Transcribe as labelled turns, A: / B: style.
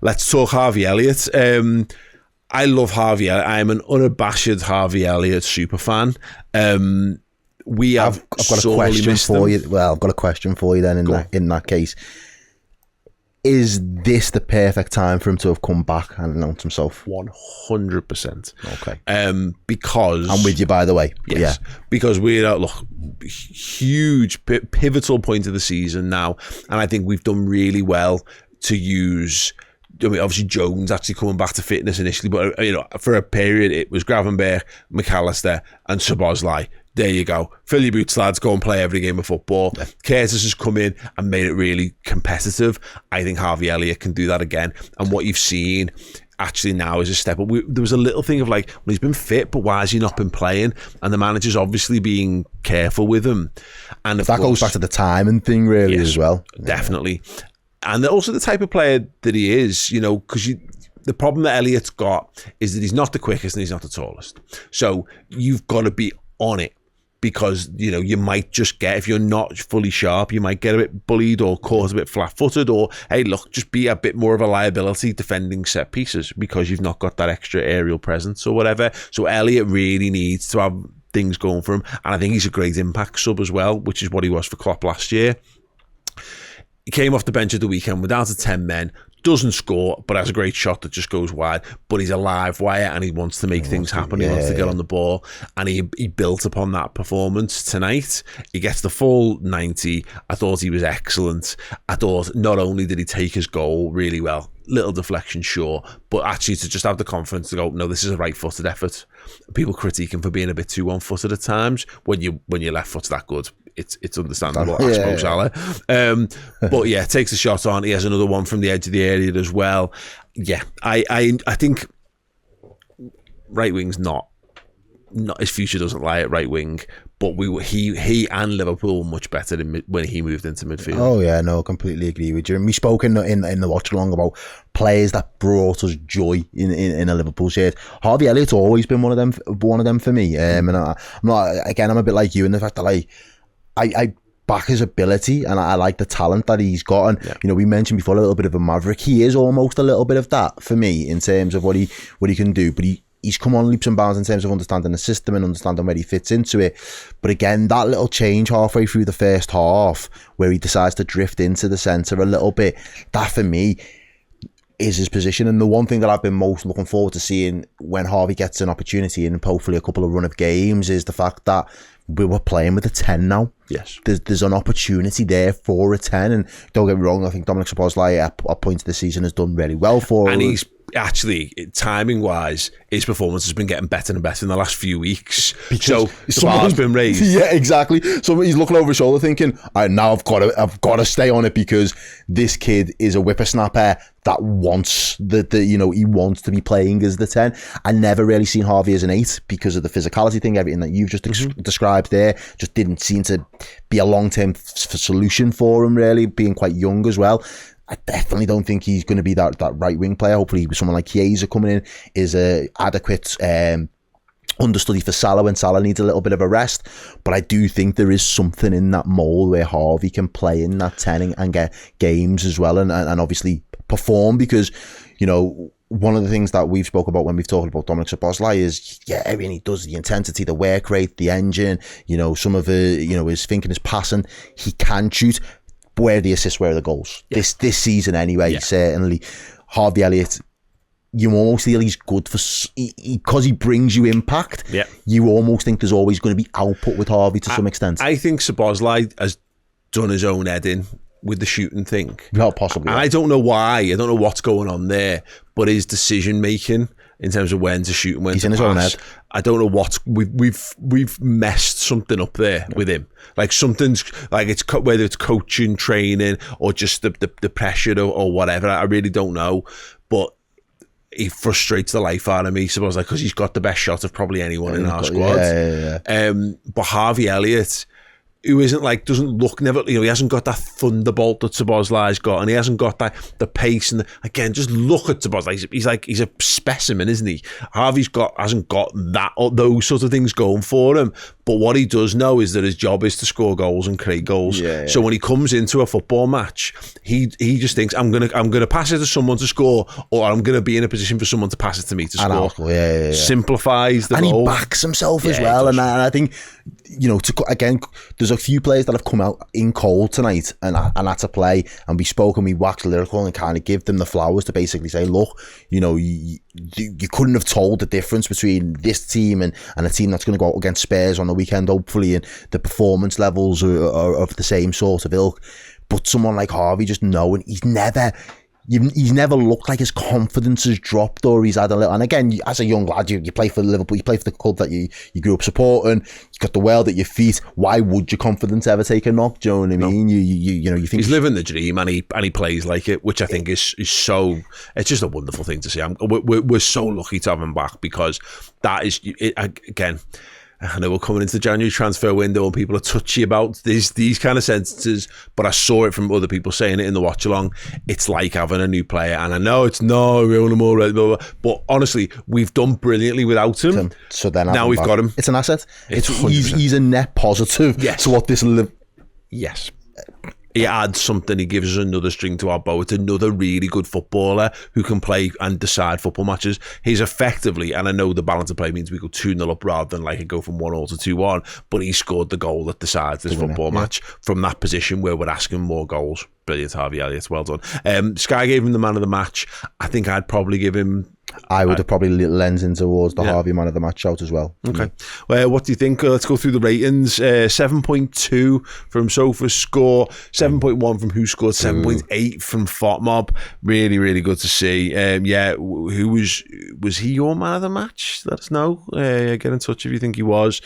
A: let's talk Harvey Elliott. I love Harvey Elliott. I'm an unabashed Harvey Elliott super fan. I've
B: got a question for you. Well, I've got a question for you then in that case. Is this the perfect time for him to have come back and announced himself?
A: 100%.
B: Okay.
A: Because
B: I'm with you, by the way.
A: Yes. Yeah. Because we're at huge pivotal point of the season now, and I think we've done really well to use. I mean, obviously Jones actually coming back to fitness initially, but for a period it was Gravenberch, McAllister, and Szoboszlai. There you go. Fill your boots, lads. Go and play every game of football. Yeah. Curtis has come in and made it really competitive. I think Harvey Elliott can do that again. And what you've seen actually now is a step up. There was a little thing of like, well, he's been fit, but why has he not been playing? And the manager's obviously being careful with him. And
B: that goes back to the timing thing, really, as well.
A: Definitely. And also the type of player that he is, because the problem that Elliott's got is that he's not the quickest and he's not the tallest. So you've got to be on it. Because, you might just get, if you're not fully sharp, you might get a bit bullied or caught a bit flat-footed, or, hey, look, just be a bit more of a liability defending set pieces because you've not got that extra aerial presence or whatever. So Elliott really needs to have things going for him. And I think he's a great impact sub as well, which is what he was for Klopp last year. He came off the bench at the weekend. We're down to 10 men. Doesn't score, but has a great shot that just goes wide. But he's a live wire and he wants to make things happen. He wants to get on the ball. And he built upon that performance tonight. He gets the full 90. I thought he was excellent. I thought not only did he take his goal really well, little deflection, sure, but actually to just have the confidence to go, no, this is a right-footed effort. People critique him for being a bit too one-footed at times. When your left foot's that good, it's understandable, I suppose, Ale. But yeah, takes a shot on. He has another one from the edge of the area as well. Yeah, I think right wing's not his future doesn't lie at right wing, but he and Liverpool were much better when he moved into midfield. Oh yeah, no, completely agree with you. And we spoke in the watch along about players that brought us joy in a Liverpool shirt. Harvey Elliott's always been one of them for me. And I'm a bit like you in the fact that I back his ability and I like the talent that he's got. And we mentioned before a little bit of a maverick. He is almost a little bit of that for me in terms of what he can do. But he's come on leaps and bounds in terms of understanding the system and understanding where he fits into it. But again, that little change halfway through the first half where he decides to drift into the centre a little bit, that for me is his position. And the one thing that I've been most looking forward to seeing when Harvey gets an opportunity and hopefully a couple of run of games is the fact that we were playing with a 10 now. Yes. There's an opportunity there for a 10. And don't get me wrong, I think Dominic Szoboszlai at points of the season has done really well for us. And he's actually, timing-wise, his performance has been getting better and better in the last few weeks. So the bar's been raised. Yeah, exactly. So he's looking over his shoulder thinking, now I've got to stay on it because this kid is a whippersnapper that wants he wants to be playing as the 10. I never really seen Harvey as an 8 because of the physicality thing, everything that you've just described there just didn't seem to be a long-term solution for him, really, being quite young as well. I definitely don't think he's going to be that right wing player. Hopefully someone like Chiesa coming in is a adequate understudy for Salah when Salah needs a little bit of a rest. But I do think there is something in that mould where Harvey can play in that 10 and get games as well and obviously perform, because one of the things that we've spoke about when we've talked about Dominic Szoboszlai is, everything he does, the intensity, the work rate, the engine, some of his thinking, his passing, he can shoot. Where are the assists, where are the goals? Yeah. This season anyway, certainly. Harvey Elliott, you almost feel he's good because he brings you impact. Yeah. You almost think there's always going to be output with Harvey to some extent. I think Szoboszlai has done his own head in with the shooting thing. Well, possibly. I don't know why. I don't know what's going on there, but his decision making in terms of when to shoot and when he's to in pass, his own head. I don't know what we've messed something up there with him. Like something's like whether it's coaching, training, or just the pressure or whatever. I really don't know, but he frustrates the life out of me. Suppose because he's got the best shot of probably anyone in our squad. But Harvey Elliott, who isn't like, doesn't look, never, he hasn't got that thunderbolt that Szoboszlai's got, and he hasn't got the pace, and again, just look at Szoboszlai, he's a specimen, isn't he? Harvey's hasn't got those sort of things going for him, but what he does know is that his job is to score goals and create goals. So when he comes into a football match, he just thinks, I'm gonna pass it to someone to score, or I'm gonna be in a position for someone to pass it to me to score. Simplifies the goal.
B: And he backs himself as well, and I think, again, there's a few players that have come out in cold tonight and had to play, and we spoke and we waxed lyrical and kind of give them the flowers to basically say, look, you couldn't have told the difference between this team and a team that's going to go out against Spurs on the weekend, hopefully, and the performance levels are of the same sort of ilk. But someone like Harvey, just knowing he's never looked like his confidence has dropped, or he's had a little. And again, as a young lad, you play for Liverpool, you play for the club that you grew up supporting. You've got the world at your feet. Why would your confidence ever take a knock? Do you know what I mean? You think
A: he's living the dream, and he plays like it, which I think is so. It's just a wonderful thing to see. We're so lucky to have him back, because that is again. I know we're coming into the January transfer window and people are touchy about these kind of sentences, but I saw it from other people saying it in the watch along. It's like having a new player, and I know it's no, we own him already, but honestly, we've done brilliantly without him. So then now we've got him.
B: It's an asset. He's a net positive to what this.
A: Yes. He adds something. He gives us another string to our bow. It's another really good footballer who can play and decide football matches. He's effectively, and I know the balance of play means we go 2-0 up rather than like it go from 1-0 to 2-1, but he scored the goal that decides this football match from that position where we're asking more goals. Brilliant, Harvey Elliott. Well done. Sky gave him the man of the match. I think I'd probably give him...
B: I would have probably lens in towards the Harvey man of the match shout as well.
A: Okay. Well, what do you think? Let's go through the ratings. 7.2 from Sofa Score, 7.1 from Who Scored, 7.8 from FOTMob. Really, really good to see. Who was he your man of the match? Let us know. Get in touch if you think he was.